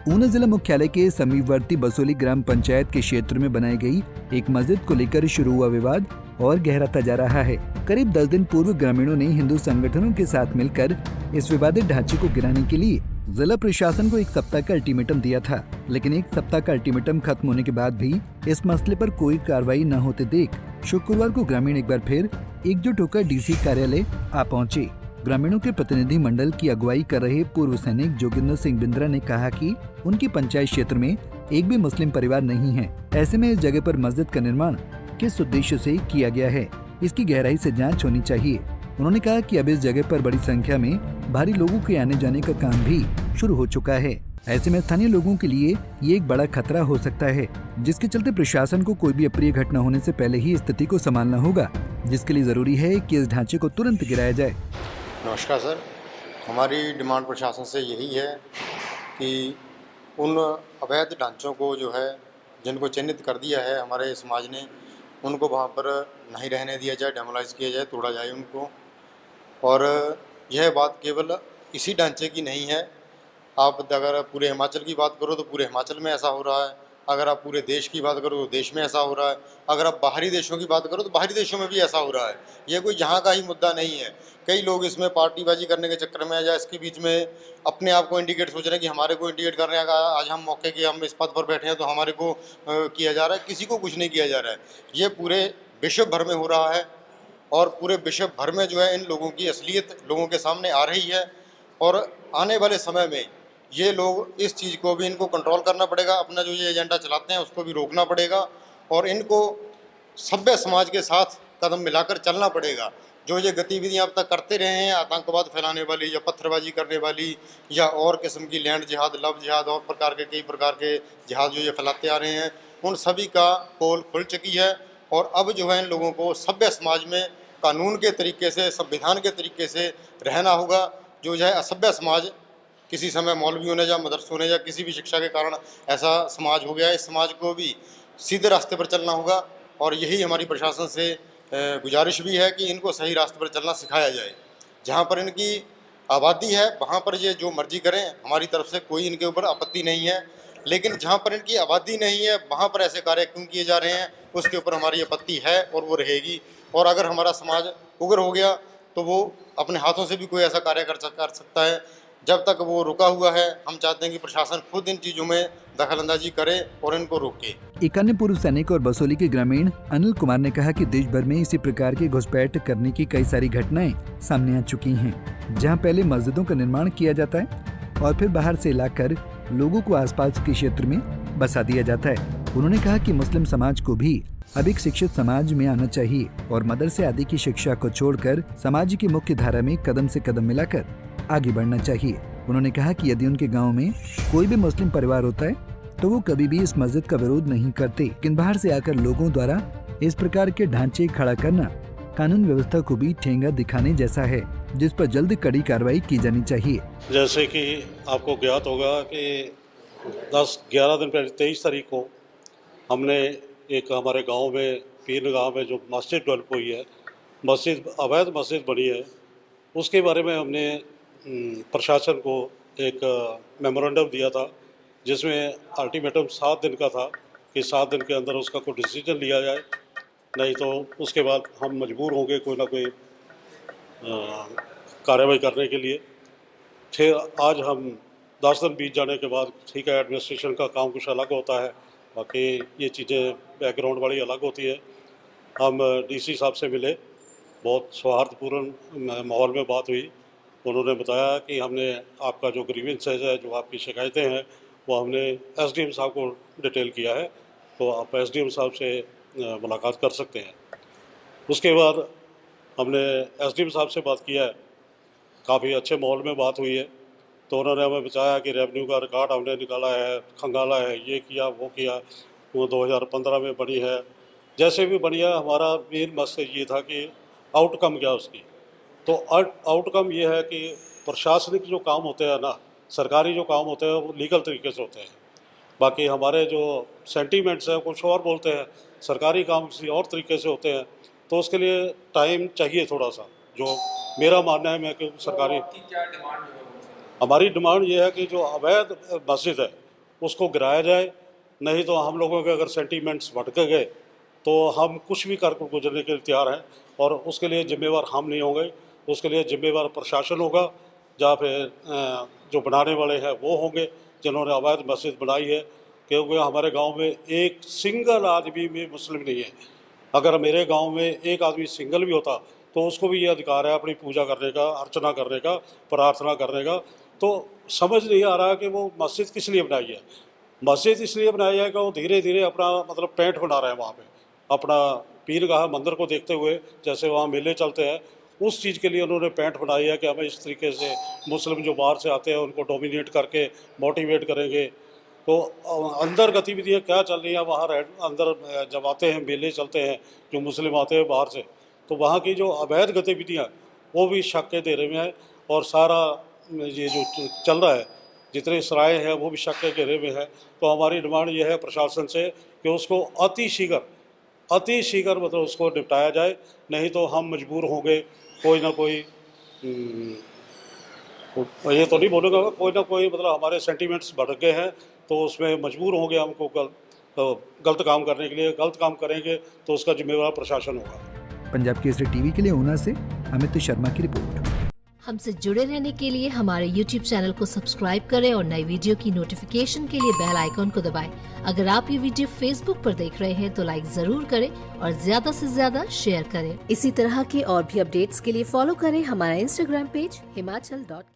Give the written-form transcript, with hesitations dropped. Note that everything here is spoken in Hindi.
ऊना जिला मुख्यालय के समीपवर्ती बसोली ग्राम पंचायत के क्षेत्र में बनाई गई एक मस्जिद को लेकर शुरू हुआ विवाद और गहराता जा रहा है। करीब 10 दिन पूर्व ग्रामीणों ने हिंदू संगठनों के साथ मिलकर इस विवादित ढांचे को गिराने के लिए जिला प्रशासन को एक सप्ताह का अल्टीमेटम दिया था, लेकिन एक सप्ताह का अल्टीमेटम खत्म होने के बाद भी इस मसले पर कोई कार्रवाई न होते देख शुक्रवार को ग्रामीण एक बार फिर एकजुट होकर डीसी कार्यालय आ पहुँचे। ग्रामीणों के प्रतिनिधि मंडल की अगुवाई कर रहे पूर्व सैनिक जोगिंदर सिंह बिंद्रा ने कहा कि उनकी पंचायत क्षेत्र में एक भी मुस्लिम परिवार नहीं है। ऐसे में इस जगह पर मस्जिद का निर्माण किस उद्देश्य से किया गया है, इसकी गहराई से जांच होनी चाहिए। उन्होंने कहा कि अब इस जगह पर बड़ी संख्या में भारी लोगों के आने जाने का काम भी शुरू हो चुका है। ऐसे में स्थानीय लोगों के लिए ये एक बड़ा खतरा हो सकता है, जिसके चलते प्रशासन को कोई भी अप्रिय घटना होने से पहले ही स्थिति को संभालना होगा, जिसके लिए जरूरी है कि इस ढांचे को तुरंत गिराया जाए। नमस्कार सर, हमारी डिमांड प्रशासन से यही है कि उन अवैध ढांचों को जो है जिनको चिन्हित कर दिया है हमारे समाज ने, उनको वहाँ पर नहीं रहने दिया जाए, डेमोलाइज किया जाए, तोड़ा जाए उनको। और यह बात केवल इसी ढांचे की नहीं है। आप अगर पूरे हिमाचल की बात करो तो पूरे हिमाचल में ऐसा हो रहा है, अगर आप पूरे देश की बात करो तो देश में ऐसा हो रहा है, अगर आप बाहरी देशों की बात करो तो बाहरी देशों में भी ऐसा हो रहा है। ये कोई यहाँ का ही मुद्दा नहीं है। कई लोग इसमें पार्टीबाजी करने के चक्कर में या इसके बीच में अपने आप को इंडिकेट सोच रहे हैं कि हमारे को इंडिकेट कर रहे हैं, आज हम मौके के हम इस पद पर बैठे हैं तो हमारे को किया जा रहा है। किसी को कुछ नहीं किया जा रहा है। ये पूरे विश्व भर में हो रहा है और पूरे विश्व भर में जो है इन लोगों की असलियत लोगों के सामने आ रही है। और आने वाले समय में ये लोग इस चीज़ को भी इनको कंट्रोल करना पड़ेगा, अपना जो ये एजेंडा चलाते हैं उसको भी रोकना पड़ेगा और इनको सभ्य समाज के साथ कदम मिलाकर चलना पड़ेगा। जो ये गतिविधियां अब तक करते रहे हैं, आतंकवाद फैलाने वाली या पत्थरबाजी करने वाली या और किस्म की लैंड जिहाद, लव जिहाद और प्रकार के कई प्रकार के जिहाद जो ये फैलाते आ रहे हैं, उन सभी का पोल खुल चुकी है। और अब जो है इन लोगों को सभ्य समाज में कानून के तरीके से, संविधान के तरीके से रहना होगा। जो है असभ्य समाज किसी समय मौलवियों ने या मदरसों ने या किसी भी शिक्षा के कारण ऐसा समाज हो गया, इस समाज को भी सीधे रास्ते पर चलना होगा। और यही हमारी प्रशासन से गुजारिश भी है कि इनको सही रास्ते पर चलना सिखाया जाए। जहाँ पर इनकी आबादी है वहाँ पर ये जो मर्जी करें, हमारी तरफ से कोई इनके ऊपर आपत्ति नहीं है, लेकिन जहाँ पर इनकी आबादी नहीं है वहाँ पर ऐसे कार्य क्यों किए जा रहे हैं उसके ऊपर हमारी आपत्ति है और वो रहेगी। और अगर हमारा समाज उग्र हो गया तो वो अपने हाथों से भी कोई ऐसा कार्य कर सकता है। जब तक वो रुका हुआ है, हम चाहते हैं कि प्रशासन खुद इन चीजों में दखलंदाजी करे और इनको रोके। एक अन्य पूर्व सैनिक और बसोली के ग्रामीण अनिल कुमार ने कहा कि देश भर में इसी प्रकार की घुसपैठ करने की कई सारी घटनाएं सामने आ चुकी हैं, जहां पहले मस्जिदों का निर्माण किया जाता है और फिर बाहर से लाकर लोगों को आसपास के क्षेत्र में बसा दिया जाता है। उन्होंने कहा कि मुस्लिम समाज को भी अब एक शिक्षित समाज में आना चाहिए और मदरसे आदि की शिक्षा को छोड़कर समाज की मुख्य धारा में कदम से कदम मिलाकर आगे बढ़ना चाहिए। उन्होंने कहा कि यदि उनके गांव में कोई भी मुस्लिम परिवार होता है तो वो कभी भी इस मस्जिद का विरोध नहीं करते, लेकिन बाहर से आकर लोगों द्वारा इस प्रकार के ढांचे खड़ा करना कानून व्यवस्था को भी ठेंगा दिखाने जैसा है, जिस पर जल्द कड़ी कार्रवाई की जानी चाहिए। जैसे कि आपको ज्ञात होगा कि 10-11 दिन पहले 23 तारीख को हमने एक हमारे गांव में पीर गांव में जो मस्जिद डेवलप हुई है, मस्जिद अवैध मस्जिद बनी है, उसके बारे में हमने प्रशासन को एक मेमोरेंडम दिया था, जिसमें अल्टीमेटम 7 दिन का था कि 7 दिन के अंदर उसका कोई डिसीजन लिया जाए, नहीं तो उसके बाद हम मजबूर होंगे कोई ना कोई कार्रवाई करने के लिए। फिर आज हम 10 दिन बीत जाने के बाद, ठीक है, एडमिनिस्ट्रेशन का काम कुछ अलग होता है, बाकी ये चीज़ें बैकग्राउंड वाली अलग होती है। हम डीसी साहब से मिले, बहुत सौहार्दपूर्ण माहौल में बात हुई। उन्होंने बताया कि हमने आपका जो ग्रीवेंसेस है, जो आपकी शिकायतें हैं, वो हमने एसडीएम साहब को डिटेल किया है, तो आप एसडीएम साहब से मुलाकात कर सकते हैं। उसके बाद हमने एसडीएम साहब से बात किया है, काफ़ी अच्छे माहौल में बात हुई है। तो उन्होंने हमें बताया कि रेवेन्यू का रिकॉर्ड हमने निकाला है, खंगाला है, ये किया वो किया, वो 2015 में बनी है। जैसे भी बनी है, हमारा मेन मकसद ये था कि आउटकम क्या उसकी। तो आउटकम ये है कि प्रशासनिक जो काम होते हैं ना, सरकारी जो काम होते हैं वो लीगल तरीके से होते हैं। बाकी हमारे जो सेंटीमेंट्स हैं कुछ और बोलते हैं, सरकारी काम किसी और तरीके से होते हैं। तो उसके लिए टाइम चाहिए थोड़ा सा, जो मेरा मानना है। मैं कि सरकारी क्या डिमांड है? हमारी डिमांड ये है कि जो अवैध मस्जिद है उसको गिराया जाए, नहीं तो हम लोगों के अगर सेंटीमेंट्स भटक गए तो हम कुछ भी कर गुजरने के लिए तैयार हैं, और उसके लिए जिम्मेवार हम नहीं होंगे, उसके लिए जिम्मेवार प्रशासन होगा, या फिर जो बनाने वाले हैं वो होंगे जिन्होंने अवैध मस्जिद बनाई है। क्योंकि हमारे गांव में एक सिंगल आदमी भी मुस्लिम नहीं है। अगर मेरे गांव में एक आदमी सिंगल भी होता तो उसको भी ये अधिकार है अपनी पूजा करने का, अर्चना करने का, प्रार्थना करने का। तो समझ नहीं आ रहा कि वो मस्जिद किस लिए बनाई है। मस्जिद इसलिए बनाई है कि वो धीरे धीरे अपना मतलब पेंट बना रहे हैं वहाँ पे, अपना पीरगाह मंदिर को देखते हुए, जैसे वहाँ मेले चलते हैं उस चीज़ के लिए उन्होंने पेंट बनाई है कि हमें इस तरीके से मुस्लिम जो बाहर से आते हैं उनको डोमिनेट करके मोटिवेट करेंगे। तो अंदर गतिविधियाँ क्या चल रही हैं वहाँ अंदर जब आते हैं, मेले चलते हैं, जो मुस्लिम आते हैं बाहर से, तो वहाँ की जो अवैध गतिविधियाँ वो भी शक के घेरे में है। और सारा ये जो चल रहा है, जितने सराय हैं वो भी शक के घेरे में है। तो हमारी डिमांड ये है प्रशासन से कि उसको अति शीघ्र मतलब उसको निपटाया जाए, नहीं तो हम मजबूर होंगे कोई ना कोई, ये तो नहीं बोलूँगा, कोई ना कोई मतलब हमारे सेंटीमेंट्स भड़क गए हैं तो उसमें मजबूर होंगे हमको गलत काम करने के लिए। गलत काम करेंगे तो उसका जिम्मेवार प्रशासन होगा। पंजाब केसरी टीवी के लिए ऊना से अमित शर्मा की रिपोर्ट। हमसे जुड़े रहने के लिए हमारे YouTube चैनल को सब्सक्राइब करें और नई वीडियो की नोटिफिकेशन के लिए बेल आइकॉन को दबाएं। अगर आप ये वीडियो Facebook पर देख रहे हैं तो लाइक जरूर करें और ज्यादा से ज्यादा शेयर करें। इसी तरह के और भी अपडेट्स के लिए फॉलो करें हमारा Instagram पेज himachal.ke।